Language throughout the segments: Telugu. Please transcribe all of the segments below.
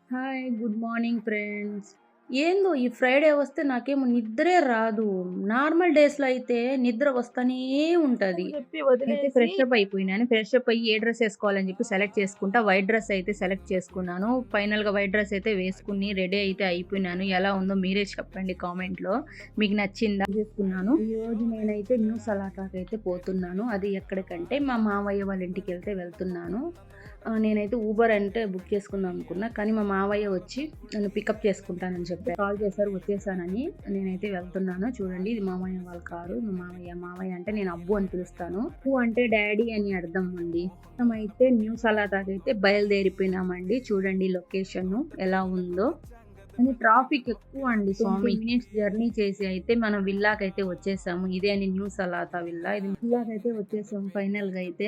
హాయ్. Good morning friends. ఏందో ఈ ఫ్రైడే వస్తే నాకేమో నిద్రే రాదు. నార్మల్ డేస్‌లో అయితే నిద్ర వస్తానే ఉంటది. అని చెప్పి అయితే వదిలేసి ఫ్రెష్ అప్ అయిపోయినాను. ఫ్రెష్ అప్ అయ్యి ఏ డ్రెస్ ఏసుకోవాలని చెప్పి సెలెక్ట్ చేసుకుంటా. వైట్ డ్రెస్ అయితే సెలెక్ట్ చేసుకున్నాను. ఫైనల్‌గా వైట్ డ్రెస్ అయితే వేసుకొని రెడీ అయితే అయిపోయినాను. ఎలా ఉందో మీరే చెప్పండి కామెంట్‌లో. మీకు నచ్చిందా? చేసుకున్నాను. ఈరోజు నేనైతే న్యూ సలాటాకైతే పోతున్నాను. అది ఎక్కడికంటే మా మావయ్య వాళ్ళ ఇంటికెళ్తే వెళ్తున్నాను. నేనైతే ఊబర్ అంటే బుక్ చేసుకుందాం అనుకున్నా. కానీ మా మావయ్య వచ్చి నన్ను పికప్ చేసుకుంటానని చెప్పారు. కాల్ చేశారు, వచ్చేసానని. నేనైతే వెళ్తున్నాను. చూడండి, ఇది మామయ్య వాళ్ళ కారు. మా మామయ్య అంటే నేను అబ్బు అని పిలుస్తాను. అబ్బు అంటే డాడీ అని అర్థం అండి. మనమైతే న్యూ సలాటాకైతే బయలుదేరిపోయినామండి. చూడండి లొకేషన్ ఎలా ఉందో. కానీ ట్రాఫిక్ ఎక్కువ అండి స్వామి. మినిట్స్ జర్నీ చేసి అయితే మనం విల్లాకైతే వచ్చేసాము. ఇదే అని న్యూ సలాతా విల్లా. ఇది విల్లాకైతే వచ్చేసాము ఫైనల్ గా అయితే.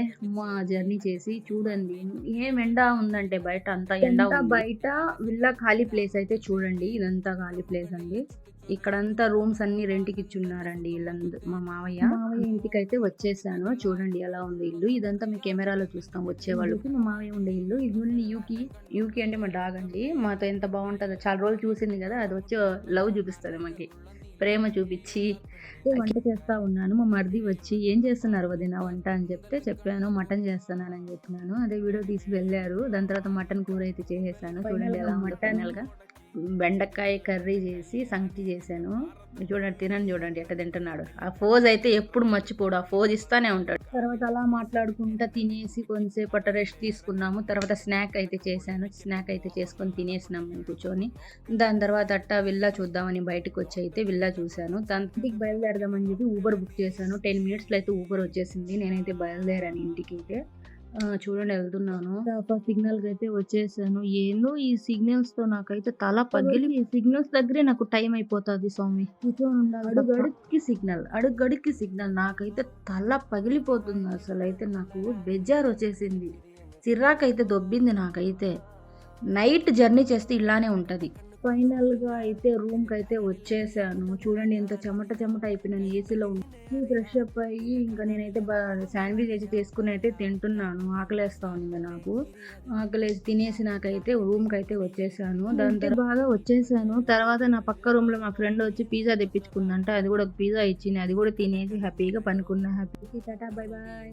జర్నీ చేసి చూడండి ఏం ఎండ ఉందంటే బయట అంతా ఎండ ఉంది. బయట విల్లా ఖాళీ ప్లేస్ అయితే చూడండి. ఇదంతా ఖాళీ ప్లేస్ అండి. ఇక్కడంతా రూమ్స్ అన్ని రెంట్‌కి ఇచ్చున్నారండి మా మావయ్య ఇంటికైతే వచ్చేసాను. చూడండి ఎలా ఉంది ఇల్లు. ఇదంతా మీ కెమెరాలో చూస్తాం వచ్చేవాళ్ళకి. మా మావయ్య ఉండే ఇల్లు. ఇది ఓన్లీ యూకి అంటే మా డాగ్ అండి. మాతో ఎంత బాగుంటుందో, చాలా రోజులు చూసింది కదా, అది వచ్చి లవ్ చూపిస్తుంది మనకి, ప్రేమ చూపించి. వంట చేస్తా ఉన్నాను. మా మరిది వచ్చి ఏం చేస్తున్నారు వదిన వంట అని చెప్పాను. మటన్ చేస్తున్నానని చెప్పినాను. అదే వీడియో తీసి వెళ్ళారు. దాని తర్వాత మటన్ కూర అయితే చేసేసాను. చూడండి ఎలా మటన్గా బెండకాయ కర్రీ చేసి సంగటి చేశాను. చూడండి ఎట్ట తింటున్నాడు. ఆ ఫోజ్ అయితే ఎప్పుడు మర్చిపోడు. ఆ ఫోజ్ ఇస్తానే ఉంటాడు. తర్వాత అలా మాట్లాడుకుంటా తినేసి కొంతసేపు రెస్ట్ తీసుకున్నాము. తర్వాత స్నాక్ అయితే చేశాను. స్నాక్ అయితే చేసుకొని తినేసినాం మేము కూర్చొని. దాని తర్వాత విల్లా చూద్దామని బయటకు వచ్చి అయితే విల్లా చూశాను. దానికి బయలుదేరదామని చెప్పి ఊబర్ బుక్ చేశాను. 10 మినిట్స్లో అయితే ఊబర్ వచ్చేసింది. నేనైతే బయలుదేరాను ఇంటికి అయితే. చూడండి వెళ్తున్నాను. సిగ్నల్‌కి అయితే వచ్చేసాను. ఏందో ఈ సిగ్నల్స్‌తో నాకైతే తల పగిలి, ఈ సిగ్నల్స్ దగ్గరే నాకు టైం అయిపోతది స్వామి. కూర్చొని ఉండాలి. అడుగడుక్కి సిగ్నల్. నాకైతే తల పగిలిపోతుంది అసలైతే. నాకు బెజార్ వచ్చేసింది. చిరాకైతే దొబ్బింది నాకైతే. నైట్ జర్నీ చేస్తే ఇలానే ఉంటది. ఫైనల్‌గా అయితే రూమ్‌కి అయితే వచ్చేసాను. చూడండి ఎంత చెమట అయిపోయినాను ఏసీలో ఉండి. ఫ్రెష్ అప్ అయ్యి ఇంకా నేనైతే శాండ్విచ్ అయితే చేసుకొని అయితే తింటున్నాను. ఆకలేస్తా ఉంది నాకు. ఆకలేసి తినేసి నాకైతే రూమ్‌కి అయితే వచ్చేసాను. దాని తర్వాత బాగా వచ్చేసాను. తర్వాత నా పక్క రూమ్‌లో మా ఫ్రెండ్ వచ్చి పిజ్జా తెప్పించుకుందంట. అది కూడా ఒక పిజ్జా ఇచ్చింది. అది కూడా తినేసి హ్యాపీగా పనుకున్నా. Happy tata bye bye.